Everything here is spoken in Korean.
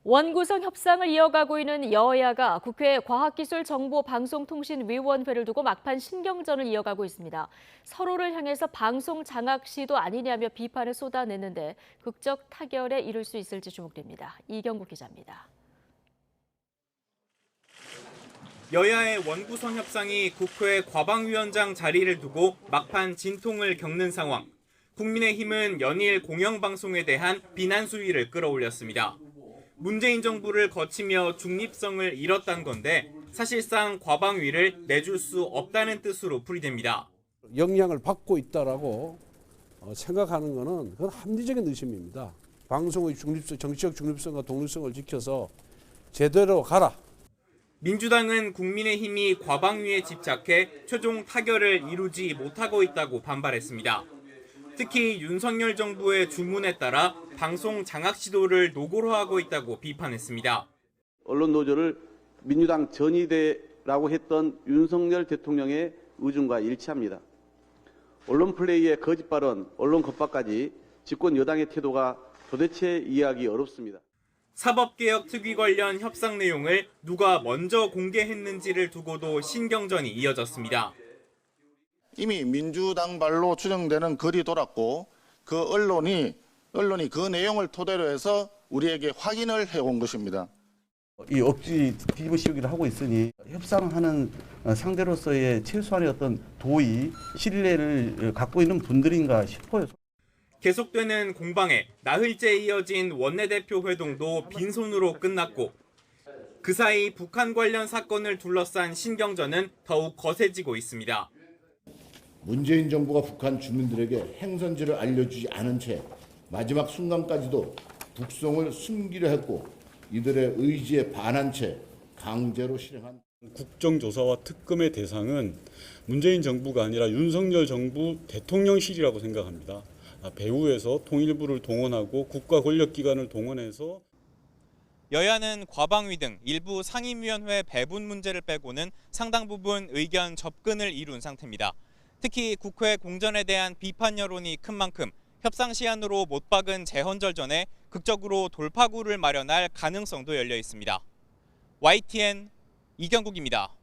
원구성 협상을 이어가고 있는 여야가 국회 과학기술정보방송통신위원회를 두고 막판 신경전을 이어가고 있습니다. 서로를 향해서 방송 장악 시도 아니냐며 비판을 쏟아냈는데 극적 타결에 이를 수 있을지 주목됩니다. 이경국 기자입니다. 여야의 원구성 협상이 국회 과방위원장 자리를 두고 막판 진통을 겪는 상황. 국민의힘은 연일 공영방송에 대한 비난 수위를 끌어올렸습니다. 문재인 정부를 거치며 중립성을 잃었다는 건데 사실상 과방위를 내줄 수 없다는 뜻으로 풀이됩니다. 영향을 받고 있다라고 생각하는 것은 그건 합리적인 의심입니다. 방송의 중립성, 정치적 중립성과 독립성을 지켜서 제대로 가라. 민주당은 국민의힘이 과방위에 집착해 최종 타결을 이루지 못하고 있다고 반발했습니다. 특히 윤석열 정부의 주문에 따라 방송 장악 시도를 노골화하고 있다고 비판했습니다. 언론 노조를 민주당 전위대라고 했던 윤석열 대통령의 의중과 일치합니다. 언론 플레이의 거짓 발언, 언론 겁박까지 집권 여당의 태도가 도대체 이해하기 어렵습니다. 사법개혁 특위 관련 협상 내용을 누가 먼저 공개했는지를 두고도 신경전이 이어졌습니다. 이미 민주당 발로 추정되는 글이 돌았고 그 언론이 그 내용을 토대로 해서 우리에게 확인을 해온 것입니다. 이 억지 뒤집어 씌우기를 하고 있으니 협상하는 상대로서의 최소한의 어떤 도의, 신뢰를 갖고 있는 분들인가 싶어요. 계속되는 공방에 나흘째 이어진 원내대표 회동도 빈손으로 끝났고 그 사이 북한 관련 사건을 둘러싼 신경전은 더욱 거세지고 있습니다. 문재인 정부가 북한 주민들에게 행선지를 알려주지 않은 채 마지막 순간까지도 북송을 숨기려 했고 이들의 의지에 반한 채 강제로 실행한 국정조사와 특검의 대상은 문재인 정부가 아니라 윤석열 정부 대통령실이라고 생각합니다. 배후에서 통일부를 동원하고 국가 권력기관을 동원해서 여야는 과방위 등 일부 상임위원회 배분 문제를 빼고는 상당 부분 의견 접근을 이룬 상태입니다. 특히 국회 공전에 대한 비판 여론이 큰 만큼 협상 시한으로 못 박은 재헌절 전에 극적으로 돌파구를 마련할 가능성도 열려 있습니다. YTN 이경국입니다.